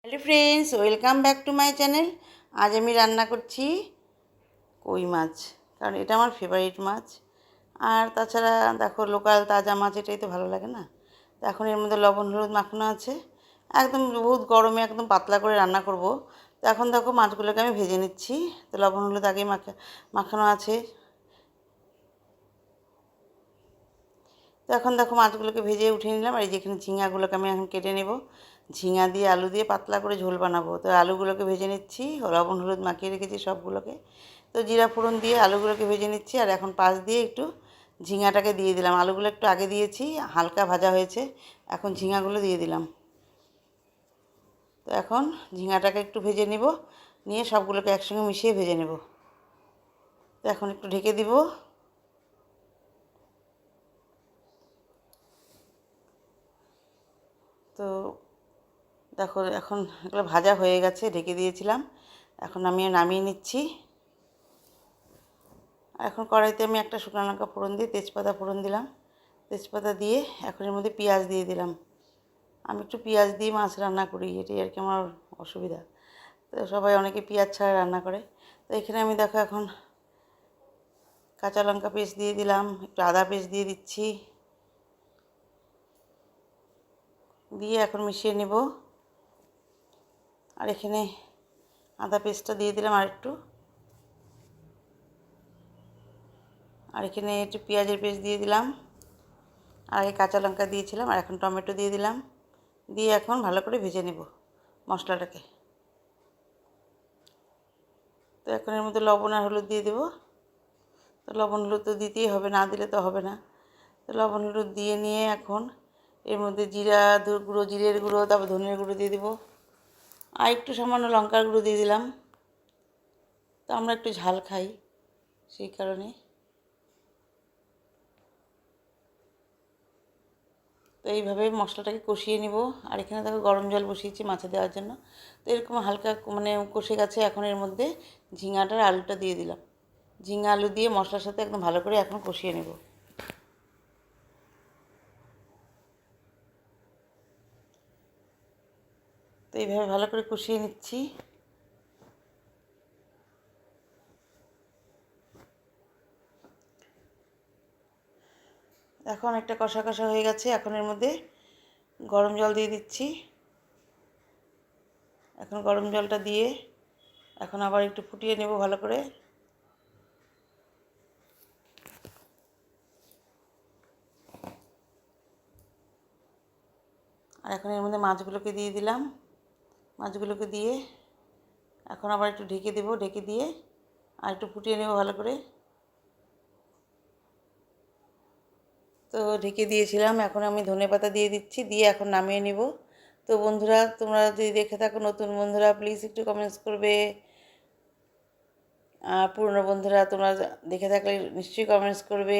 Hello friends, welcome back to my channel. आज আমি রান্না করছি কই মাছ, কারণ এটা আমার ফেভারিট মাছ। আর তাছাড়া দেখো, লোকাল তাজা মাছ এটাই তো ভালো লাগে না। তো এখন এর মধ্যে লবণ হলুদ মাখানো আছে, একদম বহুত গরমে একদম পাতলা করে রান্না করব। তো এখন দেখো মাছগুলোকে আমি ভেজে নিচ্ছি। তো লবণ হলুদ আগে মাখানো আছে। তো এখন দেখো মাছগুলোকে ভেজে উঠিয়ে নিলাম। আর এই যেখানে ঝিঙাগুলোকে আমি এখন কেটে নেব। ঝিঙা দিয়ে আলু দিয়ে পাতলা করে ঝোল বানাবো। তো আলুগুলোকে ভেজে নিচ্ছি, লবণ হলুদ মাখিয়ে রেখেছি সবগুলোকে। তো জিরা ফোড়ন দিয়ে আলুগুলোকে ভেজে নিচ্ছি। আর এখন পাশ দিয়ে একটু ঝিঙাটাকে দিয়ে দিলাম। আলুগুলো একটু আগে দিয়েছি, হালকা ভাজা হয়েছে। এখন ঝিঙাগুলো দিয়ে দিলাম। তো এখন ঝিঙাটাকে একটু ভেজে নিব, নিয়ে সবগুলোকে একসঙ্গে মিশিয়ে ভেজে নেব। তো এখন একটু ঢেকে দিব। তো দেখো এখন এগুলো ভাজা হয়ে গেছে, ঢেকে দিয়েছিলাম। এখন আমি নামিয়ে নিচ্ছি। এখন কড়াইতে আমি একটা শুকনো লঙ্কা ফোড়ন দিয়ে তেজপাতা ফোড়ন দিলাম। তেজপাতা দিয়ে এখন এর মধ্যে পেঁয়াজ দিয়ে দিলাম। আমি একটু পেঁয়াজ দিয়ে মাছ রান্না করি, এটাই আর কি আমার অসুবিধা। তো সবাই অনেকে পেঁয়াজ ছাড়া রান্না করে। তো এখানে আমি দেখো এখন কাঁচা লঙ্কা পেস্ট দিয়ে দিলাম, একটু আদা পেস্ট দিয়ে দিচ্ছি, দিয়ে এখন মিশিয়ে নেব। আর এখানে আদা পেস্টটা দিয়ে দিলাম আর এখানে একটু পেঁয়াজের পেস্ট দিয়ে দিলাম। আর আগে কাঁচা লঙ্কা দিয়েছিলাম, আর এখন টমেটো দিয়ে দিলাম। দিয়ে এখন ভালো করে ভেজে নেব মশলাটাকে। তো এখন এর মধ্যে লবণ আর হলুদ দিয়ে দেবো। তো লবণ হলুদ তো দিতেই হবে, না দিলে তো হবে না। তো লবণ হলুদ দিয়ে নিয়ে এখন এর মধ্যে জিরা গুঁড়ো, জিরের গুঁড়ো, তারপর ধনের গুঁড়ো দিয়ে দেবো। আর একটু সামান্য লঙ্কার গুঁড়ো দিয়ে দিলাম। তো আমরা একটু ঝাল খাই, সেই কারণে। তো এইভাবে মশলাটাকে কষিয়ে নিব। আর এখানে দেখো গরম জল বসিয়েছি মাছে দেওয়ার জন্য। তো এরকম হালকা কষে গেছে। এখন এর মধ্যে ঝিঙাটার আলুটা দিয়ে দিলাম। ঝিঙা আলু দিয়ে মশলার সাথে একদম ভালো করে এখন কষিয়ে নেব। তো এইভাবে ভালো করে কষিয়ে নিচ্ছি। এখন একটা কষা কষা হয়ে গেছে। এখন এর মধ্যে গরম জল দিয়ে দিচ্ছি। এখন গরম জলটা দিয়ে এখন আবার একটু ফুটিয়ে নেব ভালো করে। আর এখন এর মধ্যে মাছগুলোকে দিয়ে দিলাম। মাছগুলোকে দিয়ে এখন আবার একটু ঢেকে দেবো। ঢেকে দিয়ে আর একটু ফুটিয়ে নেব ভালো করে। তো ঢেকে দিয়েছিলাম, এখন আমি ধনেপাতা দিয়ে দিচ্ছি, দিয়ে এখন নামিয়ে নেব। তো বন্ধুরা, তোমরা যদি দেখে থাকো, নতুন বন্ধুরা প্লিজ একটু কমেন্টস করবে। আর পুরনো বন্ধুরা তোমরা দেখে থাকলে নিশ্চয়ই কমেন্টস করবে।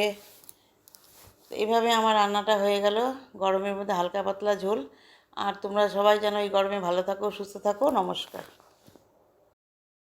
এইভাবে আমার রান্নাটা হয়ে গেল, গরমের মধ্যে হালকা পাতলা ঝোল। আর তোমরা সবাই যেন এই গরমে ভালো থাকো, সুস্থ থাকো। নমস্কার।